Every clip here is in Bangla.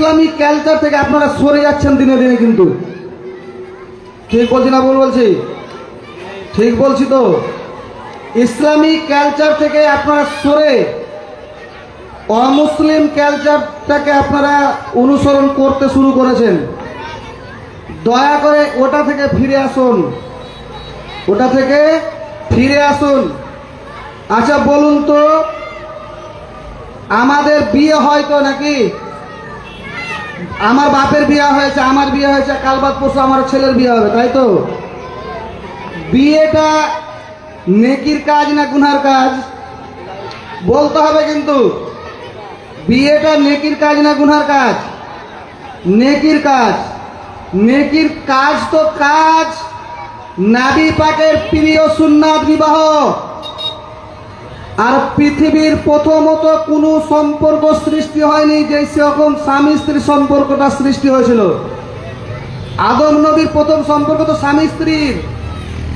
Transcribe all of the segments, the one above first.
ইসলামিক কালচার থেকে আপনারা সরে যাচ্ছেন দিনে দিনে। কিন্তু ঠিক বলছি না ভুল বলছি? ঠিক বলছি তো? ইসলামিক কালচার থেকে আপনারা সরে অমুসলিম কালচারটাকে আপনারা অনুসরণ করতে শুরু করেছেন। দয়া করে ওটা থেকে ফিরে আসুন, ওটা থেকে ফিরে আসুন। আচ্ছা বলুন তো, আমাদের বিয়ে হয় তো নাকি? আমার বাপের বিয়ে হয়েছে, আমার বিয়ে হয়েছে, কাল বাদ পরশু আমার ছেলের বিয়ে হবে, তাই তো? বিয়েটা নেকির কাজ না গুনার কাজ? বলতে হবে কিন্তু। বিয়েটা নেকির কাজ না গুনার কাজ? নেকির কাজ। নেকির কাজ তো কাজ। নবী পাকের প্রিয় সুন্নাত বিবাহ। আর পৃথিবীর প্রথমত কোনো সম্পর্ক সৃষ্টি হয়নি যে সেরকম স্বামী স্ত্রী সম্পর্কটা সৃষ্টি হয়েছিল। আদম নবীর প্রথম সম্পর্ক তো স্বামী স্ত্রীর,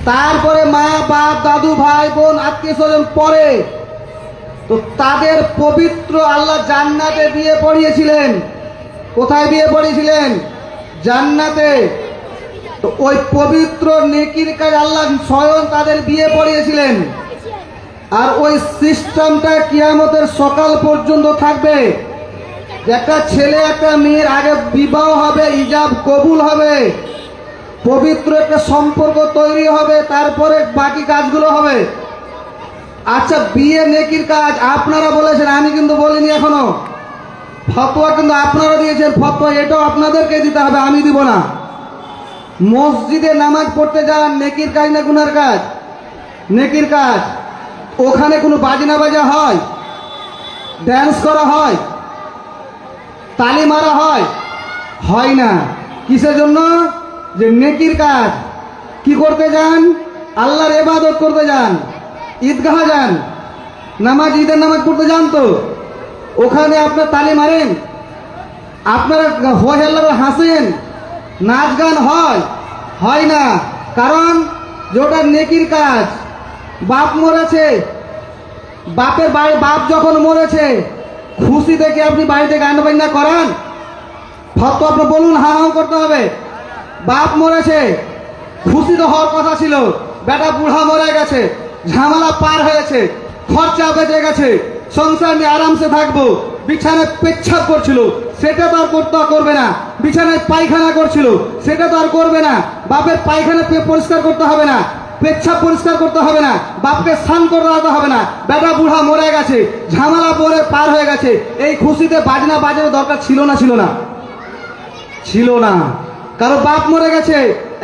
তারপরে মা বাপ দাদু ভাই বোন আত্মীয় স্বজন পরে। তো তাদের পবিত্র আল্লাহ জান্নাতে বিয়ে পড়িয়েছিলেন। কোথায় বিয়ে পড়িয়েছিলেন? জান্নাতে। তো ওই পবিত্র নেকির কাজ আল্লাহ স্বয়ং তাদের বিয়ে পড়িয়েছিলেন। আর ওই সিস্টেমটা কিয়ামতের সকাল পর্যন্ত থাকবে। একটা ছেলে একটা মেয়ের আগে বিবাহ হবে, ইজাব কবুল হবে, পবিত্র একটা সম্পর্ক তৈরি হবে, তারপরে বাকি কাজগুলো হবে। আচ্ছা বিয়ে নেকির কাজ আপনারা বলেছেন, আমি কিন্তু বলিনি এখনো। ফতোয়া কিন্তু আপনারা দিয়েছেন, ফতোয়া এটাও আপনাদেরকে দিতে হবে, আমি দিব না। মসজিদে নামাজ পড়তে যান নেকির কাজ না গুনার কাজ? নেকির কাজ। ওখানে কোনো বাজনা বাজা হয়, ড্যান্স করা হয়, তালি মারা হয়? হয় না। কিসের জন্য? যে নেকির কাজ। কি করতে যান? আল্লাহর ইবাদত করতে যান, ঈদগাহ যান, নামাজ ঈদের নামাজ পড়তে যান। তো ওখানে আপনার তালি মারেন, আপনারা হয় আল্লাহ হাসেন, নাচ গান হয়? হয় না। কারণ যে ওটা নেকির কাজ। বাপ মরেছে, বাপের বাড়ি বাপ যখন মরেছে খুশি থেকে আপনি বাড়িতে গান বাজনা করান? ফতোয়া আপনি বলুন, হা করতে হবে। বাপ মরেছে, খুশি তো হওয়ার কথা ছিল, বেটা বুড়া মরে গেছে, ঝামেলা পার হয়েছে, খরচা বেঁচে গেছে, সংসার নিয়ে আরামসে থাকবো। বিছানায় পেচ্ছাপ করছিল, সেটা তো আর করবে না। বিছানায় পায়খানা করছিল, সেটা তো আর করবে না। বাপের পায়খানা পরিষ্কার করতে হবে না, পেচ্ছাপ পরিষ্কার করতে হবে না, বাপকে স্নান করতে হবে না। বেটা বুড়া মরে গেছে, ঝামেলা পরে পার হয়ে গেছে। এই খুশিতে বাজনা বাজানোর দরকার ছিল না? ছিল না? ছিল না। কারো বাপ মরে গেছে,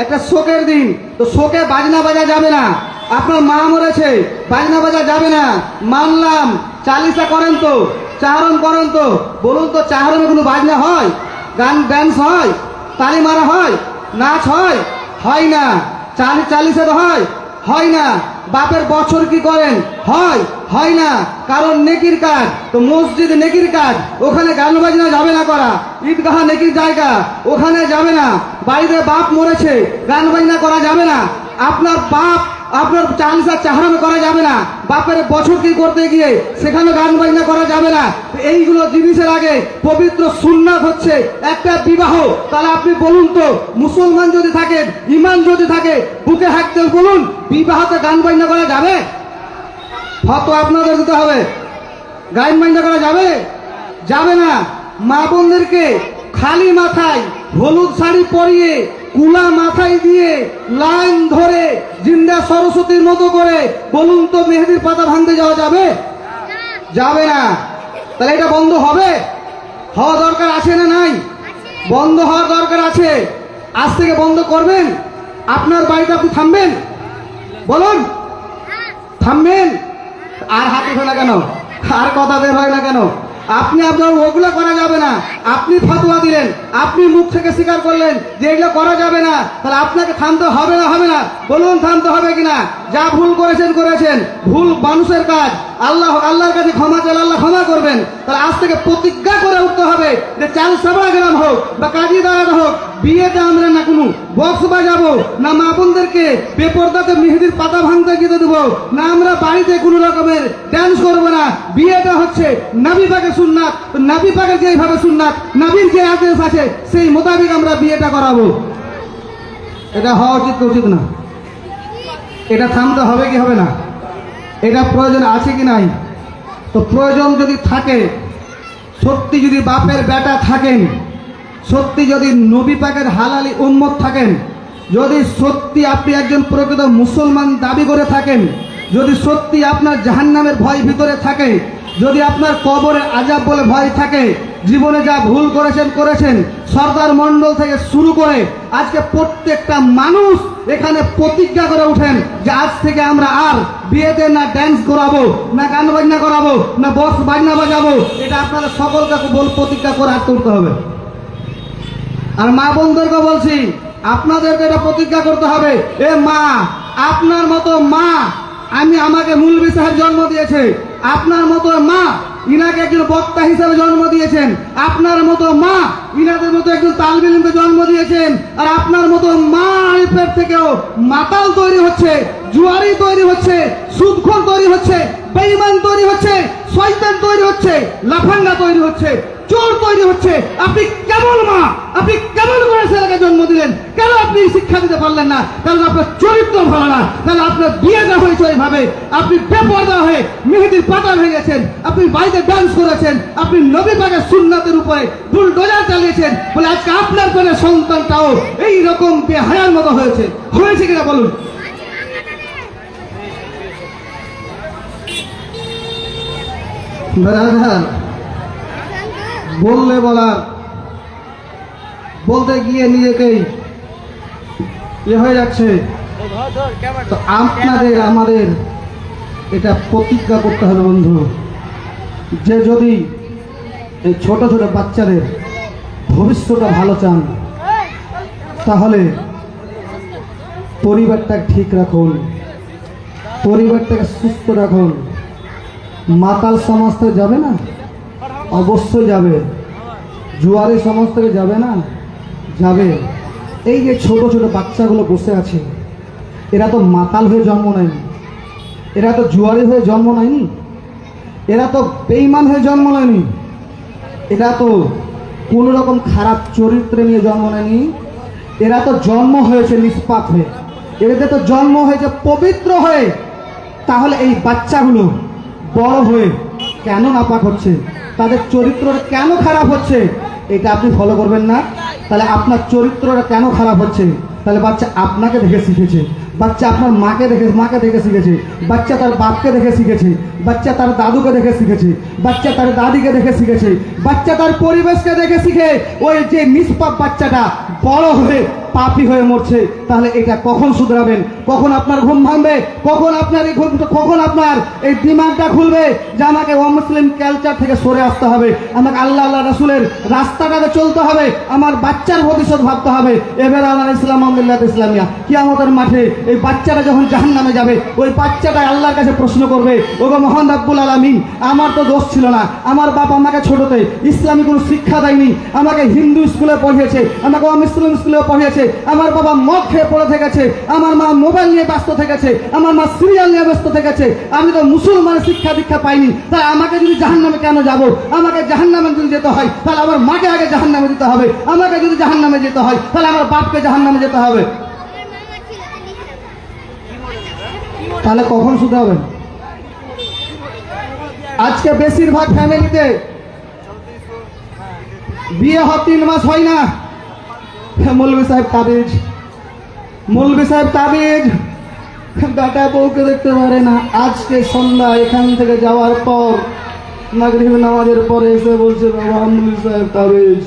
একটা শোকের দিন, তো শোকে বাজনা বাজা যাবে না। আপনার মা মরেছে, বাজনা বাজা যাবে না। মানলাম, চালিসা করেন তো, চাহরণ করেন তো। বলুন তো, চাহরণে কোনো বাজনা হয়? গান ড্যান্স হয়? তালি মারা হয়? নাচ হয়? হয় না। চালিসা তো হয়? হয় না। বাপের বছর কি করেন? হয়? হয় না। কারণ নেকির কাজ। তো মসজিদ নেকির কাজ, ওখানে গান বাজনা যাবে না করা। ঈদগাহ নেকির জায়গা, ওখানে যাবে না। বাড়িতে বাপ মরেছে, গান বাজনা করা যাবে না। আপনার বাপ আপনার চালিসা চাহরানো করা যাবে না। বাপের বছর কি করতে গিয়ে সেখানে গান বাজনা করা যাবে না। এইগুলো জিনিসের আগে পবিত্র সুন্নাত হচ্ছে একটা বিবাহ। তাহলে আপনি বলুন তো, মুসলমান যদি থাকেন, ইমান যদি থাকে, বুকে হাঁকতে বলুন, বিবাহতে গান বাজনা করা যাবে? ফতোয়া আপনাদের দিতে হবে। গান বাজনা করা যাবে? যাবে না। মা বোনদেরকে খালি মাথায় হলুদ শাড়ি পরিয়ে, কুলা মাথায় দিয়ে, লাইন ধরে জিন্দা সরস্বতীর মতো করে বলুন তো মেহেদির পাতা ভাঙতে যাওয়া যাবে? যাবে না। তাহলে এটা বন্ধ হবে? হওয়া দরকার আছে না নাই? বন্ধ হওয়ার দরকার আছে। আজ থেকে বন্ধ করবেন? আপনার বাড়িতে আপনি থামবেন? বলুন, থামবেন? আর হাত উঠে না কেন? আর কথা বের হয় না কেন? আপনি আপনার ওগুলো করা যাবে না। আপনি ফতোয়া দিলেন, আপনি মুখ থেকে স্বীকার করলেন যে এগুলো করা যাবে না। তাহলে আপনাকে থামতে হবে না? হবে না? বলুন থামতে হবে কিনা? যা ভুল করেছেন করেছেন, ভুল মানুষের কাজ। আল্লাহর কাছে ক্ষমা চাইলে আল্লাহ ক্ষমা করবেন। তাহলে আজ থেকে প্রতিজ্ঞা করে উঠতে হবে যে চাল সাবড়া গ্রাম হোক বা কাজী দাঁড়ানো হোক, বিয়েতে আমরা না কোনো বক্স বাজাবো, না মা বোনদেরকে বেপরদাতে মেহেদির পাতা ভাঙতে গিয়ে দেবো, না আমরা বাড়িতে কোনো রকমের ড্যান্স করবো না। বিয়েটা হচ্ছে নবী পাকের সুন্নাত। নবী পাকের যেভাবে সুন্নাত, নবীর যে আদেশ আছে সেই মোতাবেক আমরা বিয়েটা করাবো। এটা হওয়া উচিত কি উচিত না? এটা থামতে হবে কি হবে না? এটা প্রয়োজন আছে কি নাই? তো প্রয়োজন যদি থাকে, সত্যি যদি বাপের বেটা থাকেন, সত্যি যদি নবী পাকের হালালি উম্মত থাকেন, যদি সত্যি আপনি একজন প্রকৃত মুসলমান দাবি করে থাকেন, যদি সত্যি আপনার জাহান্নামের ভয় ভিতরে থাকে, যদি আপনার কবরের আযাব বলে ভয় থাকে, জীবনে যা ভুল করেছেন সর্দার মণ্ডল থেকে শুরু করে আজকে প্রত্যেকটা মানুষ এখানে প্রতিজ্ঞা করে উঠেন যে আজ থেকে আমরা আর বিয়েতে না ড্যান্স করাবো, না গান বাজনা করাবো, না বক্স বাজনা বাজাবো। এটা আপনারা সকলকে প্রতিজ্ঞা করে হাত তুলতে হবে। আর মা বোনদেরকে বলছি, আপনাদেরকে এটা প্রতিজ্ঞা করতে হবে। এ মা, আপনার মতো মা, আমাকে মৌলভী সাহেব জন্ম দিয়েছে, আপনার মতো মা ইনাকে একজন বক্তা হিসেবে জন্ম দিয়েছেন, আপনার মতো মা ইনাদের মতো একজন তালিব ইলমকে জন্ম দিয়েছেন, আর আপনার মতো মা আরিফের থেকেও মাতাল তৈরি হচ্ছে, জুয়ারি তৈরি হচ্ছে, সুদখোর তৈরি হচ্ছে, বেঈমান তৈরি হচ্ছে, শয়তান তৈরি হচ্ছে, লাফাঙ্গা তৈরি হচ্ছে, চোর তৈরি হচ্ছে। আপনি কেমন মা, আপনি কেমন করে ছেলেকে জন্ম দিলেন? কেন আপনি শিক্ষা দিতে পারলেন না? কারণ আপনার চরিত্র ভালো না, তাহলে আপনার বিয়েটা হয়েছে ওইভাবে। আপনি বেপরদা হয়ে মেহেদির পাতা ভেঙেছেন, আপনি বাড়িতে ডান্স করেছেন, আপনি নবী পাকের সুন্নাতের উপরে বুলডোজার চালিয়েছেন বলে আজকে আপনার কোনে সন্তানটাও এইরকম বেহায়ার মতো হয়েছে। হয়েছে কিনা বলুন? ব্রাদার, বললে বলার, বলতে গিয়ে নিজেকেই হয়ে যাচ্ছে। তো আপনাদের আমাদের এটা প্রতিজ্ঞা করতে হবে বন্ধু, যে যদি এই ছোট ছোট বাচ্চাদের ভবিষ্যৎটা ভালো চান, তাহলে পরিবারটাকে ঠিক রাখুন, পরিবারটাকে সুস্থ রাখুন। মাতাল সমাজ থেকে যাবে না? অবশ্যই যাবে। জুয়ারি সমাজ থেকে যাবে না? যাবে। এই যে ছোট ছোট বাচ্চাগুলো বসে আছে, এরা তো মাতাল হয়ে জন্ম নেয়নি, এরা তো জুয়ারি হয়ে জন্ম নেয়নি, এরা তো বেঈমান হয়ে জন্ম নেয়নি, এরা তো কোনো রকম খারাপ চরিত্রে নিয়ে জন্ম নেয়নি। এরা তো জন্ম হয়েছে নিষ্পাপ হয়ে, এদের তো জন্ম হয়েছে পবিত্র হয়ে। তাহলে এই বাচ্চাগুলো বড় হয়ে কেন নাপাক হচ্ছে, তাদের চরিত্রটা কেন খারাপ হচ্ছে, এটা আপনি ফলো করবেন না? তাহলে আপনার চরিত্রটা কেন খারাপ হচ্ছে? তাহলে বাচ্চা আপনাকে দেখে শিখেছে, বাচ্চা আপনার মাকে দেখে শিখেছে, বাচ্চা তার বাপকে দেখে শিখেছে, বাচ্চা তার দাদুকে দেখে শিখেছে, বাচ্চা তার দাদিকে দেখে শিখেছে, বাচ্চা তার পরিবেশকে দেখে শিখে ওই যে নিষ্পাপ বাচ্চাটা বড় হয়ে পাপী হয়ে মরছে। তাহলে এটা কখন শুধরাবেন? কখন আপনার ঘুম ভাঙবে? কখন আপনার এই দিমাগটা খুলবে যে আমাকে অমুসলিম কালচার থেকে সরে আসতে হবে, আমাকে আল্লাহ রাসূলের রাস্তাটাতে চলতে হবে, আমার বাচ্চার ভবিষ্যৎ ভাবতে হবে। এবার আল্লাহ ইসলাম ইসলামিয়া কিয়ামতের মাঠে এই বাচ্চাটা যখন জাহান্নামে যাবে, ওই বাচ্চাটা আল্লাহর কাছে প্রশ্ন করবে, ওগো মহান রব্বুল আলামিন, আমার তো দোষ ছিল না, আমার বাপ আমাকে ছোটতে ইসলামী কোনো শিক্ষা দেয়নি, আমাকে হিন্দু স্কুলে পড়িয়েছে, আমাকে অমুসলিম স্কুলে পড়িয়েছে, আমার বাবা মদ খেয়ে পড়ে থেকেছে, আমার মা মোবাইল নিয়ে ব্যস্ত থেকেছে, আমার মা সিরিয়াল নিয়ে ব্যস্ত থেকেছে, আমি তো মুসলমানের শিক্ষা দীক্ষা পাইনি। তাই আমাকে যদি জাহান্নামে কেন যাব? আমাকে জাহান্নামে যদি যেতে হয় তাহলে আমার মাকে আগে জাহান্নামে যেতে হবে, আমাকে যদি জাহান্নামে যেতে হয় তাহলে আমার বাপকে জাহান্নামে যেতে হবে। তাহলে কখন শুধরাবেন? আজকে বেশিরভাগ ফ্যামিলিতে বিয়ে 3 মাস হয় না, মৌলভী সাহেব তাবিজ বেটা বউকে দেখতে পারে না। আজকে সন্ধ্যা এখান থেকে যাওয়ার পর মাগরিব নামাজের পরে এসে বলছে, বাবা মৌলভী সাহেব তাবিজ,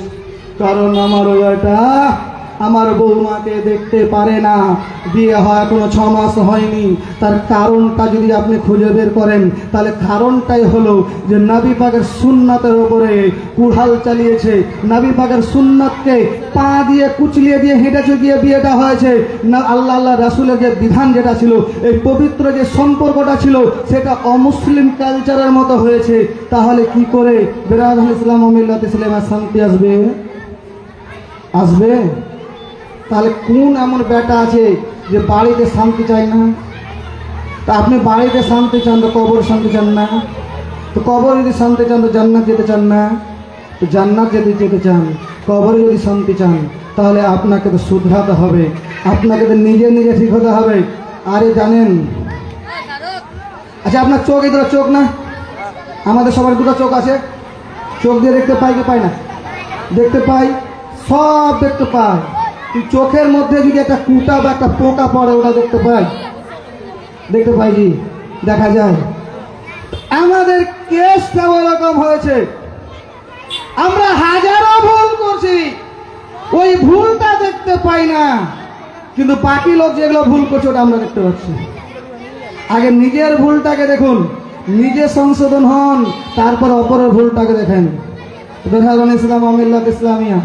কারণ আমার বেটা আমার বৌমাকে দেখতে পারে না, বিয়ে হয় এখনো 6 মাস হয়নি। তার কারণটা যদি আপনি খুঁজে বের করেন, তাহলে কারণটাই হলো যে নবী পাকের সুন্নাতের উপরে কুড়াল চালিয়েছে, নবী পাকের সুন্নাতকে পা দিয়ে কুচলিয়ে দিয়ে হেঁটেছে গিয়ে বিয়েটা হয়েছে না। আল্লাহ রাসূলের যে বিধান যেটা ছিল, এই পবিত্র যে সম্পর্কটা ছিল, সেটা অমুসলিম কালচারের মতো হয়েছে। তাহলে কি করে বেরাদুল ইসলাম ও মিল্লাত ইসলামের শান্তি আসবে? তাহলে কোন এমন বেটা আছে যে বাড়িতে শান্তি চায় না? তা আপনি বাড়িতে শান্তি চান তো কবর শান্তি চান না? তো কবর যদি শান্তি চান তো জান্নাত যেতে চান না? তো জান্নাত যদি যেতে চান কবরে যদি শান্তি চান তাহলে আপনাকে তো শুধরাতে হবে, আপনাকে তো নিজে নিজে ঠিক হতে হবে। আরে জানেন, আচ্ছা আপনার চোখ, এই দুটো চোখ না, আমাদের সবার দুটো চোখ আছে, চোখ দিয়ে দেখতে পাই কি পাই না? দেখতে পাই, সব দেখতে পাই। কিন্তু চোখের মধ্যে যদি একটা কুটা বা একটা পোকা পড়ে, ওটা দেখতে পাই? দেখতে পাই কি? দেখা যায়। আমাদের কেসটা ওরকম হয়েছে, আমরা হাজারো ভুল করছি, ওই ভুলটা দেখতে পাই না, কিন্তু বাকি লোক যেগুলো ভুল করছে ওটা আমরা দেখতে পাচ্ছি। আগে নিজের ভুলটাকে দেখুন, নিজে সংশোধন হন, তারপর অপরের ভুলটাকে দেখেন। ইসলাম আমিল্লাহ ইসলামিয়া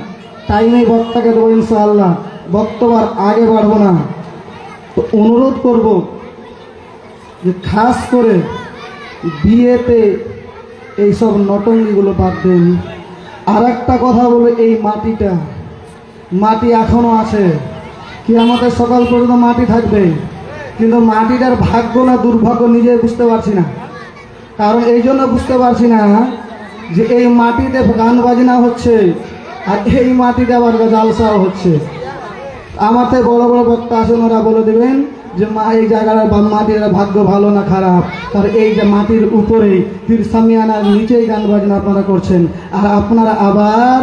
টাইমে বক্তাকে দেবো ইনশাআল্লাহ, বক্তব্য আগে বাড়বো না। তো অনুরোধ করব যে খাস করে বিয়েতে এইসব নটঙ্গিগুলো বাদ দেন। আর একটা কথা বলে, এই মাটি এখনো আছে, কি আমাদের সকাল পর্যন্ত মাটি থাকবে, কিন্তু মাটিটার ভাগ্য না দুর্ভাগ্য নিজে বুঝতে পারছি না। কারণ এই জন্য বুঝতে পারছি না যে এই মাটিতে গান বাজনা হচ্ছে, আর এই মাটিতে আবার জালসাও হচ্ছে। আমার থেকে বড় বড় বক্তা আছেন, ওরা বলে দেবেন যে এই জায়গার মাটির ভাগ্য ভালো না খারাপ, তার এই যে মাটির উপরে পীর সামিয়ানার নিচেই গান বাজনা আপনারা করছেন, আর আপনারা আবার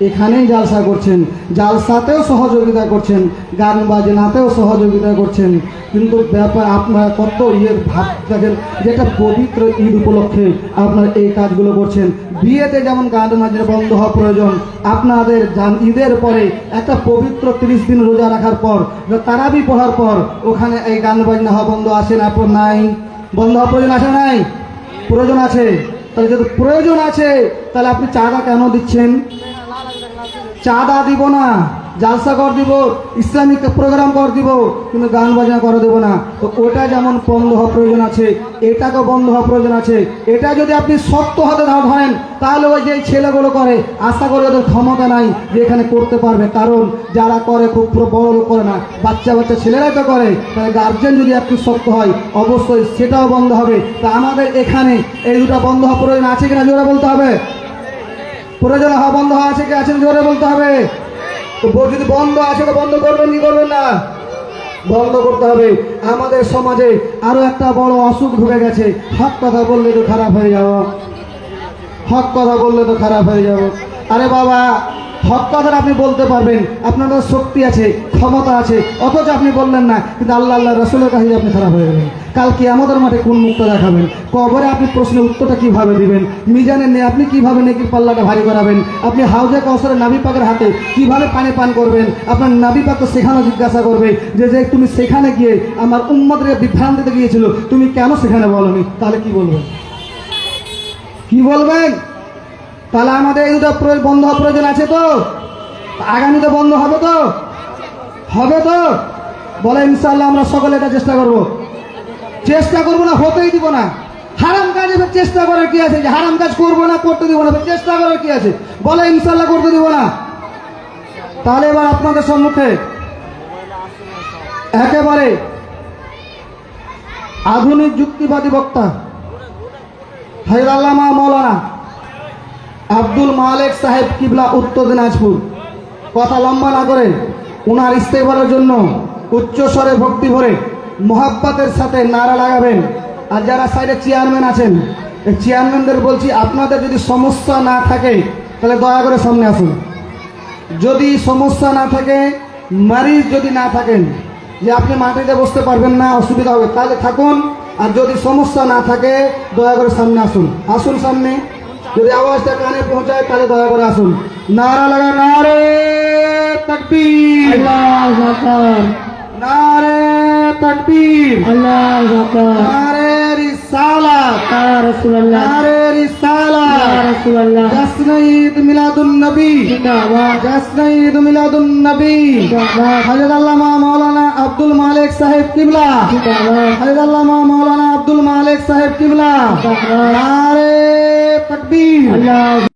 এখানেই জালসা করছেন, জালসাতেও সহযোগিতা করছেন, গান বাজনাতেও সহযোগিতা করছেন। কিন্তু ব্যাপার আপনারা কত ভাব থাকেন, যেটা পবিত্র ঈদ উপলক্ষে আপনারা এই কাজগুলো করছেন। বিয়েতে যেমন গান বাজনা বন্ধ হওয়া প্রয়োজন, আপনাদের ঈদের পরে একটা পবিত্র 30 দিন রোজা রাখার পর, তারাবি পড়ার পর ওখানে এই গান বাজনা হওয়া বন্ধ আছে না? নাই, বন্ধ হওয়া প্রয়োজন আছে নাই? প্রয়োজন আছে। তাহলে যদি প্রয়োজন আছে তাহলে আপনি চাঁদা কেন দিচ্ছেন? চাঁদা দিব না, জালসা কর দিব, ইসলামিক প্রোগ্রাম কর দিব, কিন্তু গান বাজনা করে দেবো না। তো ওটা যেমন বন্ধ হওয়া প্রয়োজন আছে, এটাকেও বন্ধ হওয়া প্রয়োজন আছে। এটা যদি আপনি শক্ত হাতে ধরেন, তাহলে ওই যে ছেলেগুলো করে, আশা করি ওদের ক্ষমতা নাই যে এখানে করতে পারবে। কারণ যারা করে খুব বড় লোক করে না, বাচ্চা ছেলেরাই তো করে। তাহলে গার্জেন যদি একটু শক্ত হয়, অবশ্যই সেটাও বন্ধ হবে। তা আমাদের এখানে এই দুটা বন্ধ হওয়া প্রয়োজন আছে কিনা জোরে বলতে হবে। প্রয়োজন হওয়া বন্ধ হওয়া আছে কি আছেন জোরে বলতে হবে। তো যদি বন্ধ আছে তো বন্ধ করবেন কি করবেন না? বন্ধ করতে হবে। আমাদের সমাজে আরো একটা বড় অসুখ ঢুকে গেছে, হক কথা বললে তো খারাপ হয়ে যাব, হক কথা বললে তো খারাপ হয়ে যাব। আরে বাবা, হক কথাটা আপনি বলতে পারবেন, আপনার শক্তি আছে, ক্ষমতা আছে, অথচ আপনি বললেন না, কিন্তু আল্লাহ রাসূলের কাছে আপনি খারাপ হয়ে গেলেন। কাল কিয়ামতের মাঠে কোন মুখটা দেখাবেন? কবরে আপনি প্রশ্নের উত্তরটা কিভাবে দিবেন? মিজানে আপনি কিভাবে নেকির পাল্লাটা ভারী করাবেন? আপনি হাউজে কাউসারে নবী পাকের হাতে কিভাবে পানি পান করবেন? আপনার নবী পাক তো সেখানে জিজ্ঞাসা করবে যে তুমি সেখানে গিয়ে আমার উম্মতকে বিভ্রান্তিতে গিয়েছিল, তুমি কেন সেখানে বলনি? তাহলে কি বলবেন? কি বলবেন? তাহলে আমাদের এই দুটো বন্ধ হওয়া প্রয়োজন আছে তো? আগামীতে বন্ধ হবে তো? হবে তো? বলে ইনশাআল্লাহ আমরা সকলে এটা চেষ্টা করব। চেষ্টা করবো না, হতেই দিব না। হারাম কাজে চেষ্টা করার কি আছে? যে হারাম কাজ করবো না, করতে দিব না, চেষ্টা করার কি আছে? বলে ইনশাআল্লাহ করতে দিব না। তাহলে এবার আপনাদের সম্মুখে একেবারে আধুনিক যুক্তিবাদী বক্তা হাজরত আল্লামা মাওলানা আব্দুল মালেক সাহেব কিবলা, উত্তর দিনাজপুর। কথা লম্বা না করে ওনার ইস্তেগফারের জন্য উচ্চস্বরে ভক্তি ভরে মোহাব্বতের সাথে নারা লাগাবেন। আর যারা সাইডে চেয়ারম্যান আছেন, এই চেয়ারম্যানদের বলছি, আপনাদের যদি সমস্যা না থাকে তাহলে দয়া করে সামনে আসুন। যদি সমস্যা না থাকে, মারিজ যদি না থাকেন, যে আপনি মাটিতে বসতে পারবেন না, অসুবিধা হবে, তাহলে থাকুন। আর যদি সমস্যা না থাকে দয়া করে সামনে আসুন। আসুন সামনে, যদি আওয়াজটা কানে পৌঁছায় তাহলে দয়া করে আসুন। নারা লাগা, নারে তাকবীর, আল্লাহু আকবার, নারে তাকবীর, আল্লাহু আকবার, নারে রিসালাত, ইয়া রাসূলুল্লাহ, নারে রিসালাত, ইয়া রাসূলুল্লাহ, জশ্ন ঈদ মিলাদুন নবী, জিন্দাবাদ, জশ্ন ঈদ মিলাদুন নবী, জিন্দাবাদ, হযরত আল্লামা মাওলানা আব্দুল মালেক সাহেব কিবলা, জিন্দাবাদ, হযরত আল্লামা মাওলানা আব্দুল মালেক সাহেব কিবলা, জিন্দাবাদ, নারে তাকবীর, আল্লাহ।